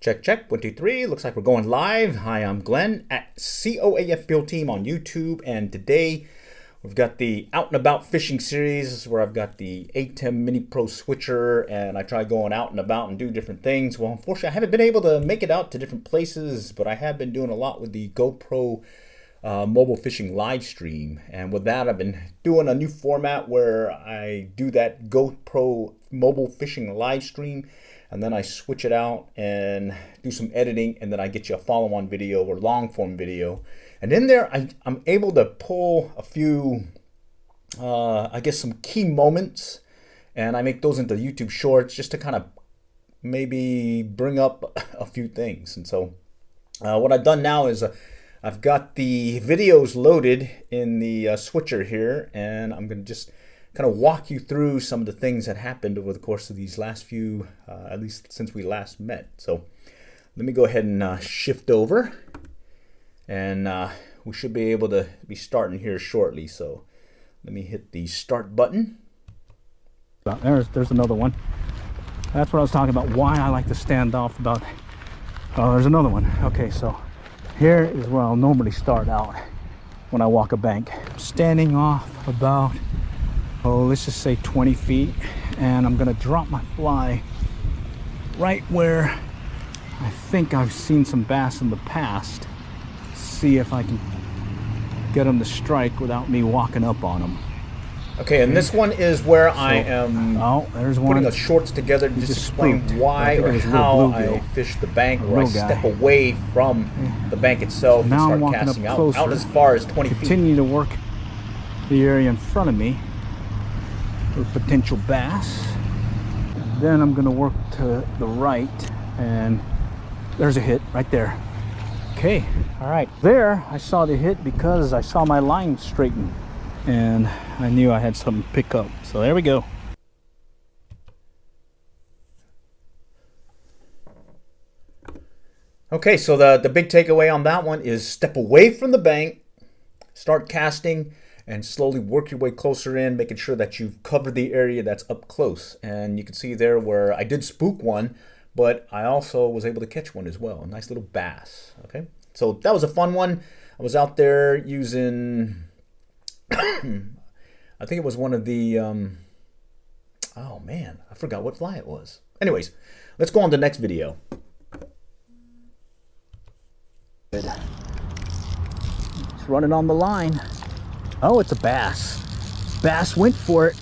Check, check, 1, 2, 3. Looks like we're going live. Hi, I'm Glenn at COAF Build Team on YouTube, and today we've got the Out and About Fishing Series where I've got the ATEM Mini Pro switcher, and I try going out and about and do different things. Well, unfortunately, I haven't been able to make it out to different places, but I have been doing a lot with the GoPro mobile fishing live stream, and with that I've been doing a new format where I do that GoPro mobile fishing live stream, and then I switch it out and do some editing, and then I get you a follow-on video or long form video, and in there I'm able to pull a few I guess some key moments, and I make those into YouTube shorts just to kind of maybe bring up a few things. And so what I've done now is I've got the videos loaded in the switcher here, and I'm going to just kind of walk you through some of the things that happened over the course of these last few, at least since we last met. So let me go ahead and shift over, and we should be able to be starting here shortly. So let me hit the start button. There's another one. That's what I was talking about, why I like to stand off about. Oh, there's another one. Okay, so here is where I'll normally start out when I walk a bank. I'm standing off about, oh, let's just say 20 feet, and I'm gonna drop my fly right where I think I've seen some bass in the past. See if I can get them to strike without me walking up on them. Okay, and this one is where I am there's putting one. the shorts together to just explain why or how I fish the bank, or I step away from the bank itself and start casting out as far as 20 feet. Continue to work the area in front of me for potential bass. Then I'm going to work to the right, and there's a hit right there. Okay, all right. There, I saw the hit because I saw my line straighten, and I knew I had something to pick up. So there we go. Okay, so the big takeaway on that one is step away from the bank, start casting, and slowly work your way closer in, making sure that you've covered the area that's up close. And you can see there where I did spook one, but I also was able to catch one as well, a nice little bass. Okay, so that was a fun one. I was out there using I think it was one of the oh man, I forgot what fly it was. Anyways, let's go on to the next video. It's running on the line. Oh, it's a bass. Bass went for it.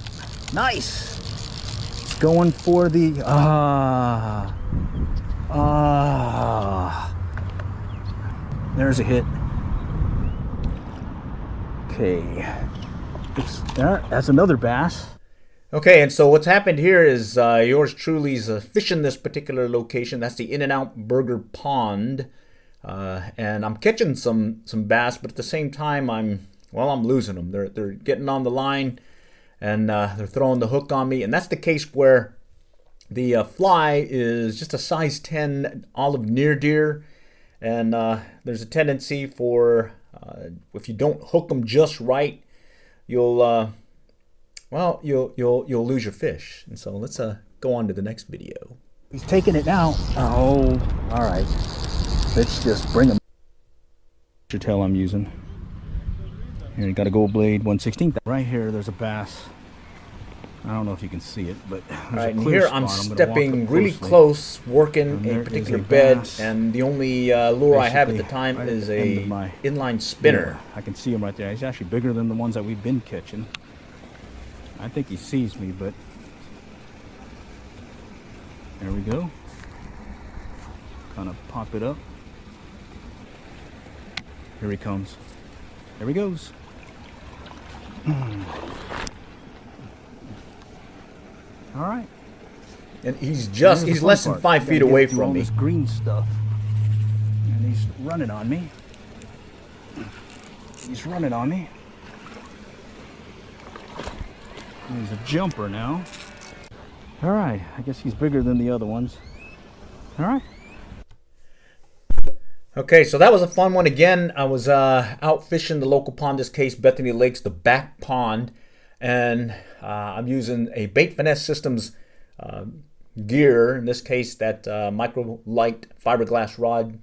Nice. It's going for the there's a hit. Okay, that's another bass. Okay, and so what's happened here is yours truly's fishing this particular location. That's the In-N-Out Burger Pond, and I'm catching some bass, but at the same time I'm losing them. They're getting on the line, and they're throwing the hook on me, and that's the case where the fly is just a size 10 olive near deer, and there's a tendency for if you don't hook them just right, you'll you'll lose your fish. And so let's go on to the next video. He's taking it now. Oh, all right. Let's just bring him. Your tail I'm using. Here, you got a gold blade 1/16. Right here, there's a bass. I don't know if you can see it, but right, and here I'm stepping really close, working a particular bed, and the only lure I have at the time is a inline spinner. I can see him right there. He's actually bigger than the ones that we've been catching. I think he sees me, but there we go. Kind of pop it up. Here he comes. There he goes. All right, and he's less than 5 feet away from me. This green stuff, and he's running on me. He's running on me. He's a jumper now. All right, I guess he's bigger than the other ones. All right. Okay, so that was a fun one. Again, I was out fishing the local pond, in this case Bethany Lakes, the back pond, and I'm using a Bait Finesse Systems gear. In this case, that micro light fiberglass rod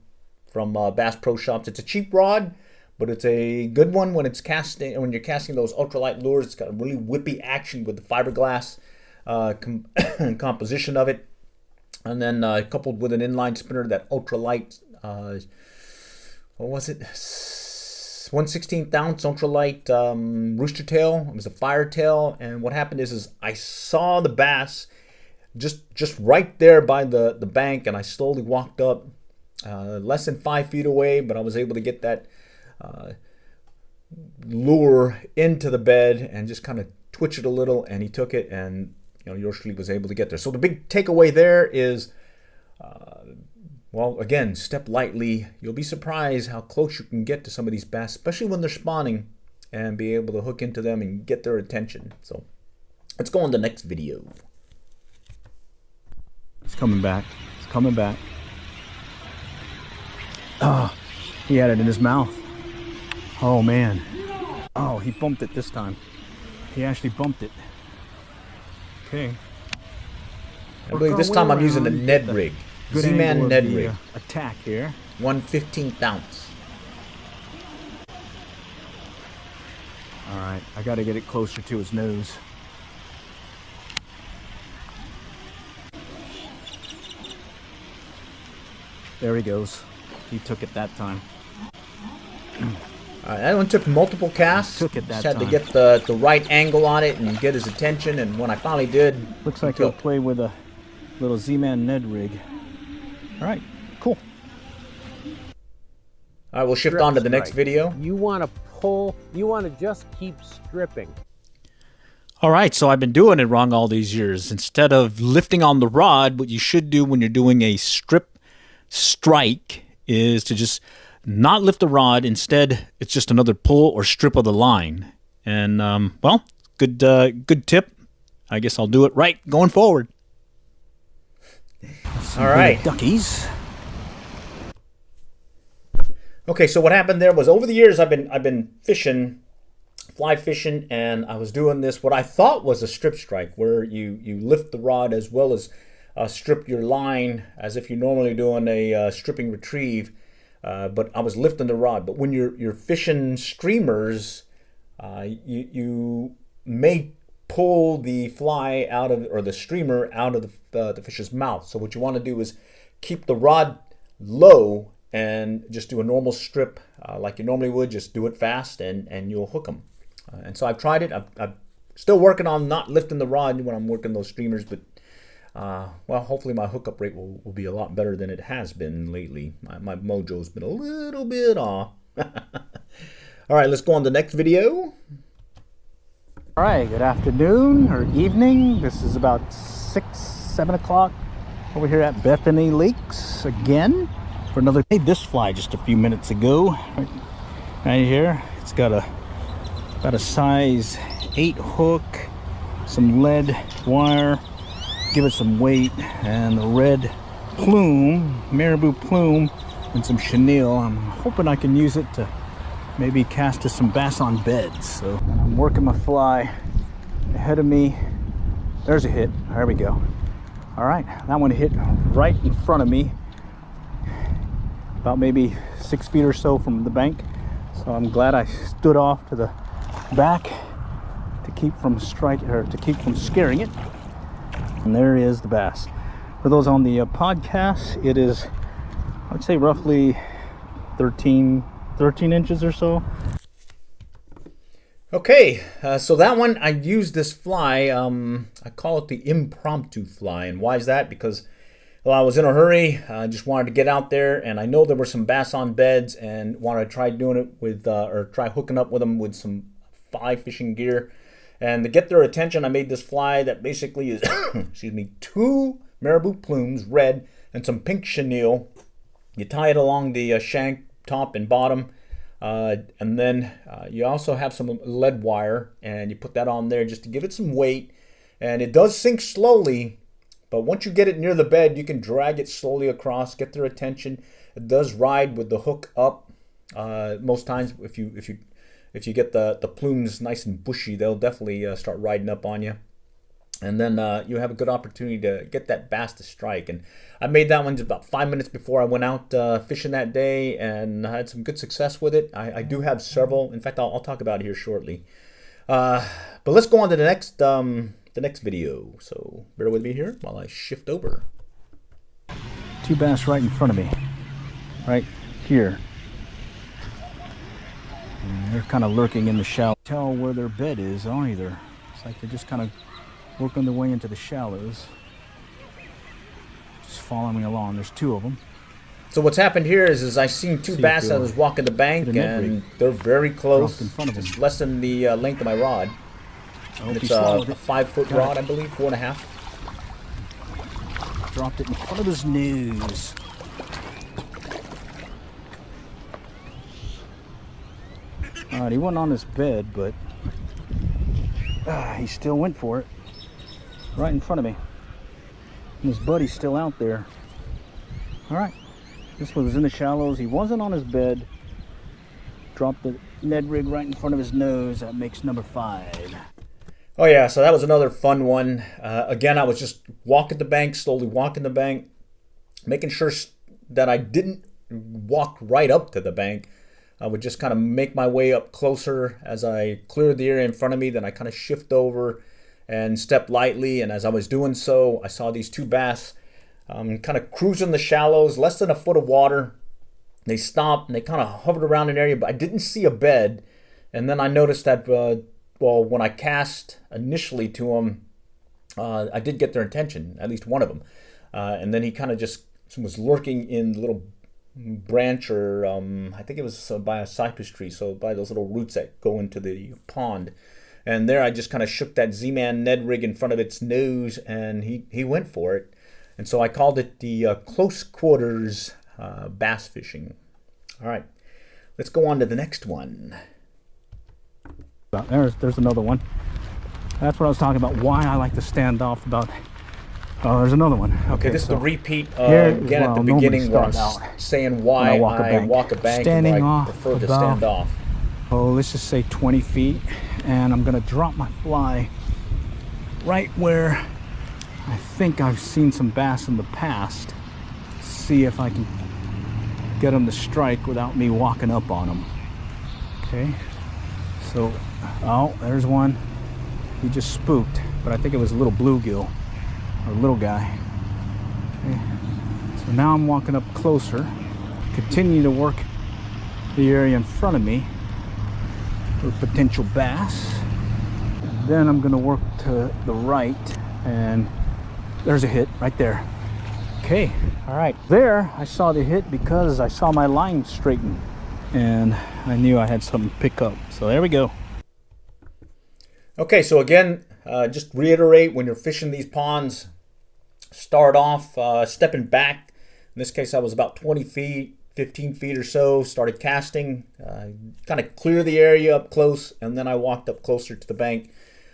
from Bass Pro Shops. It's a cheap rod, but it's a good one when it's casting. When you're casting those ultralight lures, it's got a really whippy action with the fiberglass composition of it, and then coupled with an inline spinner, that ultralight. What was it? 1/16 ounce ultralight rooster tail. It was a fire tail, and what happened is I saw the bass just right there by the bank, and I slowly walked up, less than 5 feet away, but I was able to get that lure into the bed and just kind of twitch it a little, and he took it, and Yoshli was able to get there. So the big takeaway there is, well, again, step lightly. You'll be surprised how close you can get to some of these bass, especially when they're spawning, and be able to hook into them and get their attention. So let's go on to the next video. It's coming back. It's coming back. Oh, he had it in his mouth. Oh, man. Oh, he bumped it this time. He actually bumped it. Okay. I believe this time I'm using the Ned rig. Z-Man Ned rig. Attack here. 1/15 ounce. All right, I got to get it closer to his nose. There he goes. He took it that time. That one took multiple casts. Took it that Just had time. to get the right angle on it and get his attention. And when I finally did, Looks like he'll play with a little Z-Man Ned rig. All right, cool. All right, we'll shift on to the next video. You want to pull, you want to just keep stripping. All right, so I've been doing it wrong all these years. Instead of lifting on the rod, what you should do when you're doing a strip strike is to just not lift the rod. Instead, it's just another pull or strip of the line. And, well, good tip. I guess I'll do it right going forward. All right. Duckies. Okay, so what happened there was over the years I've been fishing, fly fishing, and I was doing this what I thought was a strip strike, where you lift the rod as well as strip your line as if you're normally doing a stripping retrieve, but I was lifting the rod. But when you're fishing streamers, you may pull the fly out of, or the streamer out of the fish's mouth. So what you want to do is keep the rod low and just do a normal strip like you normally would. Just do it fast, and you'll hook them. And so I've tried it. I'm still working on not lifting the rod when I'm working those streamers, but well, hopefully my hookup rate will be a lot better than it has been lately. My mojo's been a little bit off. All right, let's go on to the next video. All right, good afternoon or evening. This is about 6-7 o'clock over here at Bethany Lakes again for another. Made this fly just a few minutes ago. Right here, it's got a size 8 hook, some lead wire, give it some weight, and a red plume, marabou plume, and some chenille. I'm hoping I can use it to maybe cast to some bass on beds. So I'm working my fly ahead of me. There's a hit. There we go. All right, that one hit right in front of me, about maybe 6 feet or so from the bank. So I'm glad I stood off to the back to keep from scaring it. And there is the bass. For those on the podcast, it is, I would say, roughly 13 inches or so. Okay, so that one, I used this fly, I call it the impromptu fly. And why is that? Because, well, I was in a hurry. I just wanted to get out there, and I know there were some bass on beds, and wanted to try doing it with, or try hooking up with them with some fly fishing gear. And to get their attention, I made this fly that basically is, excuse me, 2 marabou plumes, red, and some pink chenille. You tie it along the shank, top and bottom, and then you also have some lead wire, and you put that on there just to give it some weight. And it does sink slowly, but once you get it near the bed, you can drag it slowly across, get their attention. It does ride with the hook up. Most times, if you get the plumes nice and bushy, they'll definitely start riding up on you. and then you have a good opportunity to get that bass to strike. And I made that one just about 5 minutes before I went out fishing that day, and I had some good success with it. I do have several. In fact, I'll talk about it here shortly. But let's go on to the next video. So bear with me here while I shift over. Two bass right in front of me, right here. And they're kind of lurking in the shallow. Tell where their bed is either. It's like they're just kind of working their way into the shallows. Just following along. There's two of them. So what's happened here is I seen two bass as I was walking the bank, and they're very close, in front of just them. less than the length of my rod. And it's a 5-foot rod, I believe, 4.5. Dropped it in front of his nose. Alright, he wasn't on his bed, but he still went for it. Right in front of me. And his buddy's still out there. Alright, this one was in the shallows. He wasn't on his bed. Dropped the Ned rig right in front of his nose. That makes number 5. Oh yeah, so that was another fun one. Again, I was just walking the bank, slowly walking the bank, making sure that I didn't walk right up to the bank. I would just kind of make my way up closer as I cleared the area in front of me. Then I kind of shift over and step lightly. And as I was doing so, I saw these two bass kind of cruising the shallows, less than a foot of water. They stopped and they kind of hovered around an area, but I didn't see a bed. And then I noticed that, well, when I cast initially to them, I did get their attention, at least one of them. And then he kind of just was lurking in the little branch, or I think it was by a cypress tree, so by those little roots that go into the pond. And there I just kind of shook that Z-Man Ned rig in front of its nose, and he went for it. And so I called it the close quarters bass fishing. All right, let's go on to the next one. There's another one. That's what I was talking about, why I like to stand off about. Oh, there's another one. Okay, this is so the repeat again at the beginning where I'm saying why I walk a bank and why I prefer to stand off. Oh, let's just say 20 feet. And I'm going to drop my fly right where I think I've seen some bass in the past. See if I can get them to strike without me walking up on them. Okay. So, oh, there's one. He just spooked, but I think it was a little bluegill. Or little guy. Okay. So now I'm walking up closer, continue to work the area in front of me for potential bass. And then I'm going to work to the right, and there's a hit right there. Okay, all right. There I saw the hit because I saw my line straighten, and I knew I had something to pick up. So there we go. Okay, so again, just reiterate, when you're fishing these ponds, start off stepping back. In this case, I was about 20 feet, 15 feet or so, started casting, kind of clear the area up close, and then I walked up closer to the bank,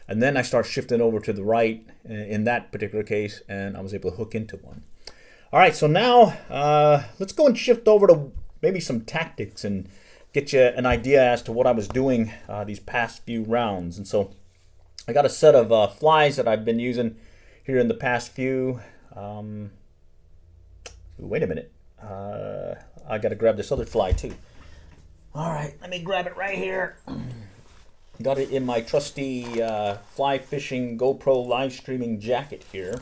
and then I start shifting over to the right in that particular case, and I was able to hook into one. All right, so now let's go and shift over to maybe some tactics and get you an idea as to what I was doing these past few rounds. And so I got a set of flies that I've been using here in the past few. Wait a minute. I got to grab this other fly too. All right, let me grab it right here. Got it in my trusty fly fishing GoPro live streaming jacket here.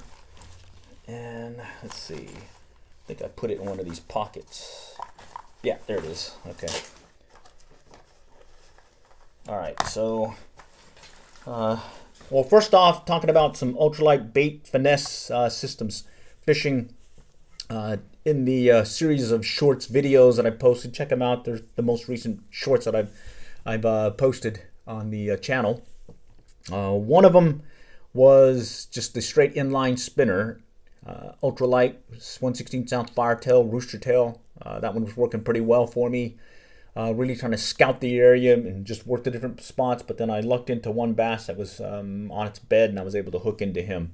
And let's see. I think I put it in one of these pockets. Yeah, there it is. Okay. All right, so well, first off, talking about some ultralight bait finesse systems fishing in the series of shorts videos that I posted. Check them out. They're the most recent shorts that I've posted on the channel. One of them was just the straight inline spinner, ultralight 1/16 ounce firetail, rooster tail. That one was working pretty well for me. Really trying to scout the area and just work the different spots, but then I lucked into one bass that was on its bed, and I was able to hook into him.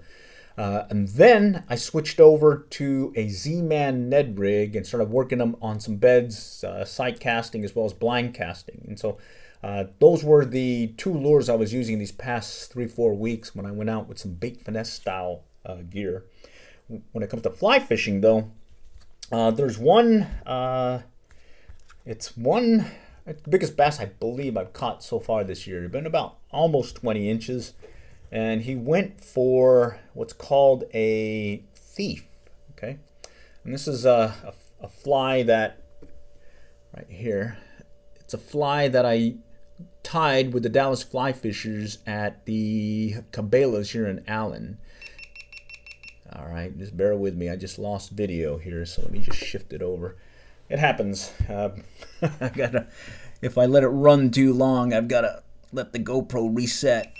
And then I switched over to a Z-Man Ned rig and started working them on some beds, sight casting as well as blind casting. And so Those were the 2 lures I was using these past 3-4 weeks when I went out with some bait finesse style gear. When it comes to fly fishing, though, there's one. It's the biggest bass I believe I've caught so far this year. It's been about almost 20 inches, and he went for what's called a thief. Okay, and this is a fly that right here. It's a fly that I tied with the Dallas Fly Fishers at the Cabela's here in Allen. All right, just bear with me. I just lost video here, so let me just shift it over. It happens. If I let it run too long, I've got to let the GoPro reset.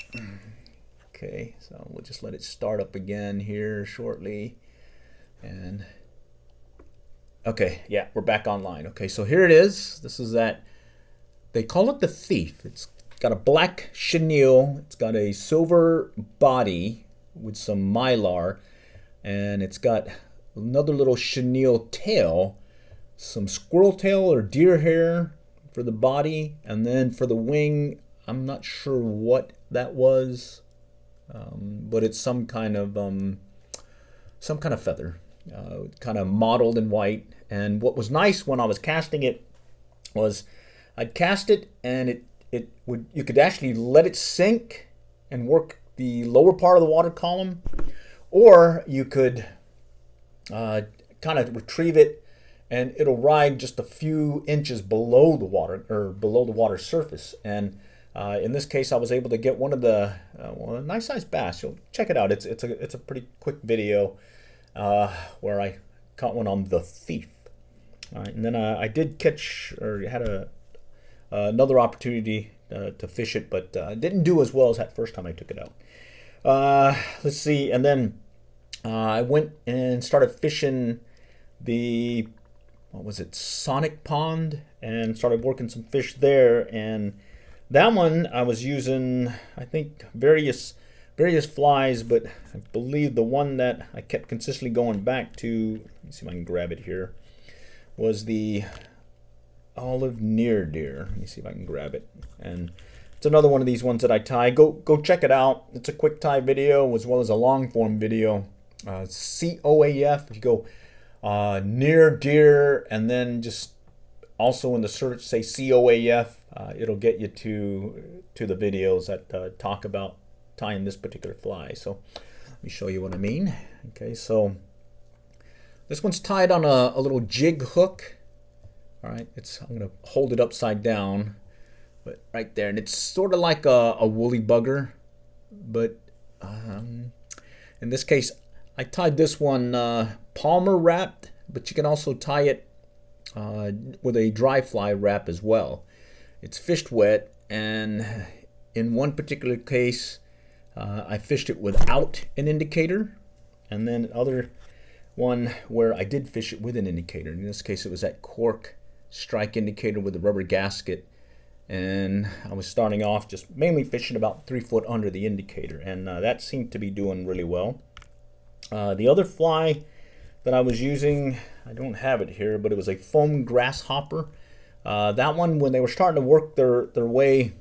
Okay, so we'll just let it start up again here shortly. And okay, yeah, we're back online. Okay, so here it is. This is that. They call it the thief. It's got a black chenille. It's got a silver body with some mylar. And it's got another little chenille tail. Some squirrel tail or deer hair for the body. And then for the wing, I'm not sure what that was. But it's some kind of feather. Kind of mottled in white. And what was nice when I was casting it was I'd cast it, and you could actually let it sink and work the lower part of the water column, or you could kind of retrieve it, and it'll ride just a few inches below the water or below the water surface. And in this case, I was able to get one of the a nice sized bass. So check it out. It's a pretty quick video where I caught one on the thief. All right, and then I did catch or had another opportunity to fish it, but didn't do as well as that first time I took it out. Let's see, and then I went and started fishing the, what was it, Sonic Pond, and started working some fish there. And that one I was using, I think, various flies, but I believe the one that I kept consistently going back to, let me see if I can grab it here, was the olive near deer. Let me see if I can grab it. And it's another one of these ones that I tie. Go check it out. It's a quick tie video as well as a long form video. COAF. If you go near deer and then just also in the search say COAF, it'll get you to the videos that talk about tying this particular fly. So let me show you what I mean. Okay, so this one's tied on a little jig hook. All right, I'm gonna hold it upside down, but right there, and it's sort of like a woolly bugger, but in this case, I tied this one Palmer wrapped, but you can also tie it with a dry fly wrap as well. It's fished wet, and in one particular case, I fished it without an indicator, and then other one where I did fish it with an indicator. In this case, it was that cork strike indicator with the rubber gasket, and I was starting off just mainly fishing about 3 foot under the indicator, and that seemed to be doing really well. The other fly that I was using, I don't have it here, but it was a foam grasshopper. That one, when they were starting to work their way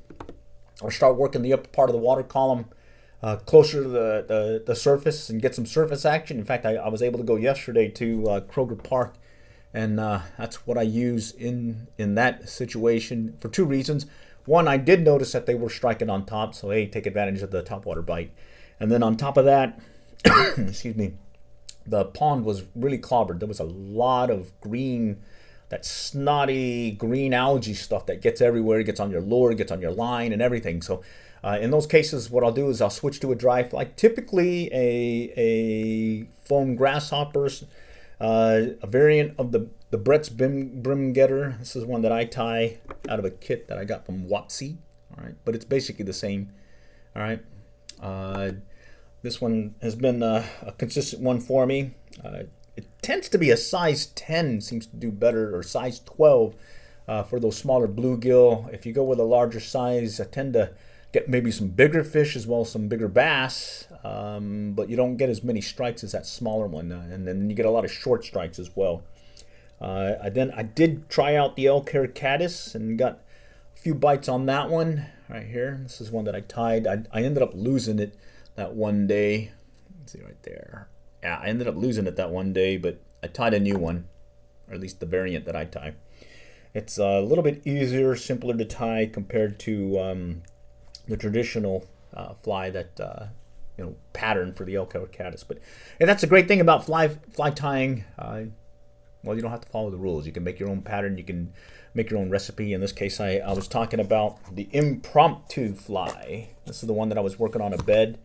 or start working the upper part of the water column closer to the surface and get some surface action. In fact, I was able to go yesterday to Kroger Park, and that's what I use in that situation for 2 reasons. One, I did notice that they were striking on top, so hey, take advantage of the topwater bite. And then on top of that, excuse me, the pond was really clobbered. There was a lot of green, that snotty green algae stuff that gets everywhere. It gets on your lure, it gets on your line and everything. So in those cases, what I'll do is I'll switch to a dry fly, typically a foam grasshoppers, a variant of the Brett's Brim Getter. This is one that I tie out of a kit that I got from Wapsi. All right, but it's basically the same. All right, this one has been a consistent one for me. It tends to be a size 10, seems to do better, or size 12 for those smaller bluegill. If you go with a larger size, I tend to get maybe some bigger fish as well as some bigger bass, but you don't get as many strikes as that smaller one, and then you get a lot of short strikes as well. I did try out the elk hair caddis and got few bites on that one right here. This is one that I tied. I ended up losing it that one day. Let's see right there. Yeah, I ended up losing it that one day, but I tied a new one, or at least the variant that I tie. It's a little bit easier, simpler to tie compared to the traditional fly that pattern for the elk caddis. But and that's a great thing about fly tying. Well, you don't have to follow the rules. You can make your own pattern. You can make your own recipe. In this case, I was talking about the impromptu fly. This is the one that I was working on a bed.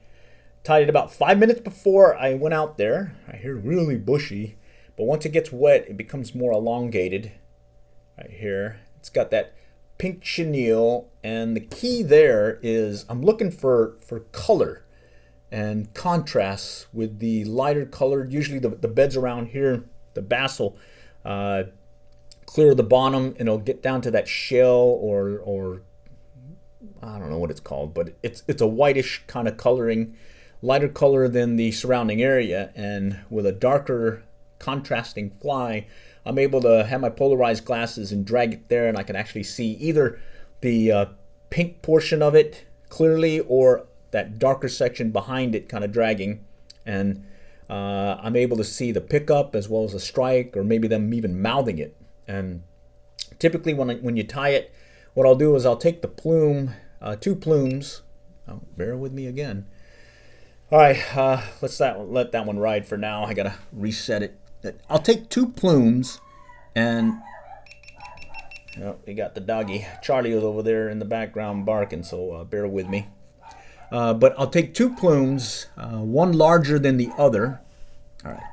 Tied it about 5 minutes before I went out there. Right here, really bushy. But once it gets wet, it becomes more elongated. Right here. It's got that pink chenille. And the key there is I'm looking for color and contrast with the lighter colored. Usually the beds around here, the bass will clear the bottom and it'll get down to that shell or I don't know what it's called, but it's a whitish kind of coloring, lighter color than the surrounding area. And with a darker contrasting fly, I'm able to have my polarized glasses and drag it there, and I can actually see either the pink portion of it clearly or that darker section behind it kind of dragging. And I'm able to see the pickup as well as a strike, or maybe them even mouthing it. And typically when you tie it, what I'll do is I'll take the plume, 2 plumes. Oh, bear with me again. All right, let that one ride for now. I gotta reset it. I'll take 2 plumes, and you got the doggy. Charlie was over there in the background barking, so bear with me. But I'll take 2 plumes, one larger than the other. All right.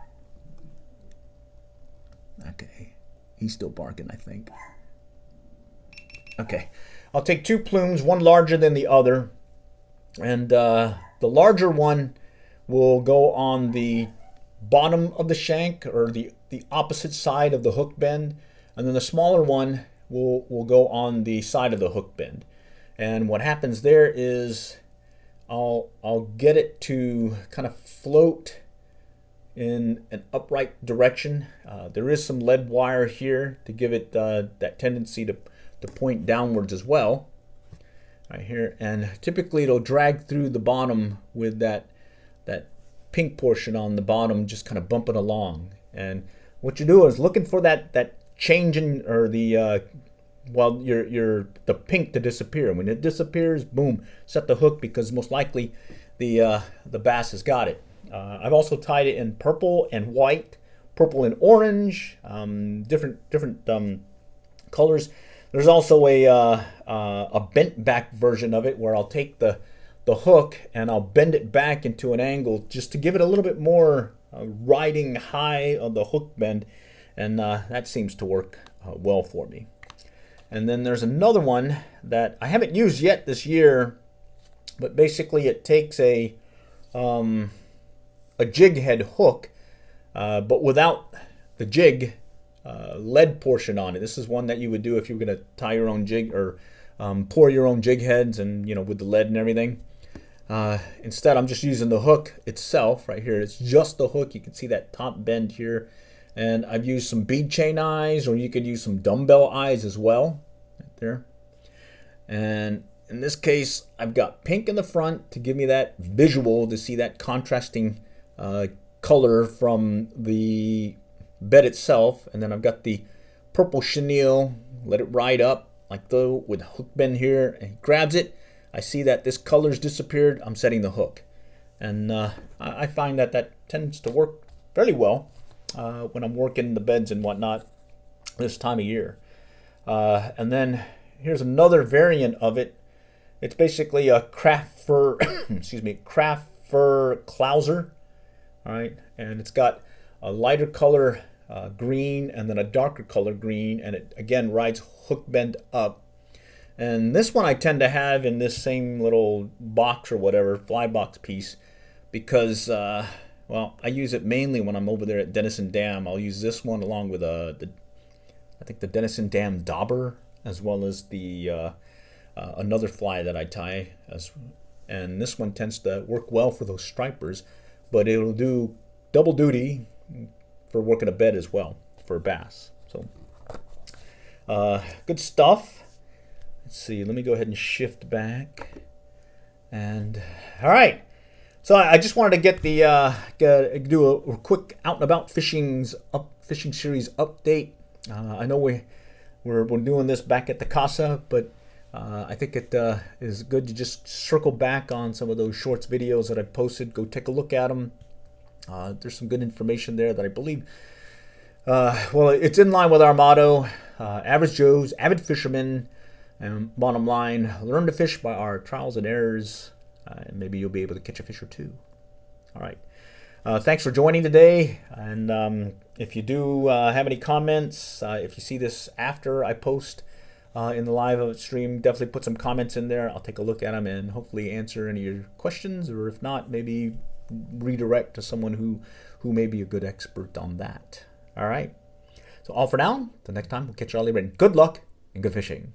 Okay. He's still barking, I think. Okay. I'll take 2 plumes, one larger than the other. And the larger one will go on the bottom of the shank, or the opposite side of the hook bend. And then the smaller one will go on the side of the hook bend. And what happens there is I'll get it to kind of float in an upright direction. There is some lead wire here to give it that tendency to point downwards as well. Right here, and typically it'll drag through the bottom with that pink portion on the bottom, just kind of bumping along. And what you do is looking for that change in, or the the pink to disappear. When it disappears, boom, set the hook, because most likely the bass has got it. I've also tied it in purple and white, purple and orange, different colors. There's also a bent back version of it where I'll take the hook and I'll bend it back into an angle just to give it a little bit more riding high on the hook bend, and that seems to work well for me. And then there's another one that I haven't used yet this year, but basically it takes a jig head hook, but without the jig lead portion on it. This is one that you would do if you were going to tie your own jig, or pour your own jig heads, and with the lead and everything. Instead, I'm just using the hook itself right here. It's just the hook. You can see that top bend here. And I've used some bead chain eyes, or you could use some dumbbell eyes as well, right there. And in this case, I've got pink in the front to give me that visual, to see that contrasting color from the bed itself. And then I've got the purple chenille, let it ride up like though with hook bend here, and he grabs it. I see that this color's disappeared. I'm setting the hook, and I find that tends to work fairly well when I'm working the beds and whatnot this time of year. And then here's another variant of it. It's basically a craft fur, excuse me, craft fur clouser. All right, and it's got a lighter color green and then a darker color green, and it again rides hook bend up. And this one I tend to have in this same little box or whatever, fly box piece, because well, I use it mainly when I'm over there at Denison Dam. I'll use this one along with I think the Denison Dam Dauber, as well as the another fly that I tie, and this one tends to work well for those stripers, but it'll do double duty for working a bed as well for bass. So good stuff. Let's see, let me go ahead and shift back. And all right. So I just wanted to get the do a quick out and about fishing series update. I know we're doing this back at the casa, but I think it is good to just circle back on some of those shorts videos that I posted. Go take a look at them. There's some good information there that I believe. Well, it's in line with our motto: average Joes, avid fishermen, and bottom line, learn to fish by our trials and errors. And maybe you'll be able to catch a fish or two. All right. Thanks for joining today. And if you do have any comments, if you see this after I post in the live stream, definitely put some comments in there. I'll take a look at them and hopefully answer any of your questions. Or if not, maybe redirect to someone who may be a good expert on that. All right. So all for now. The next time, we'll catch you all later. Good luck and good fishing.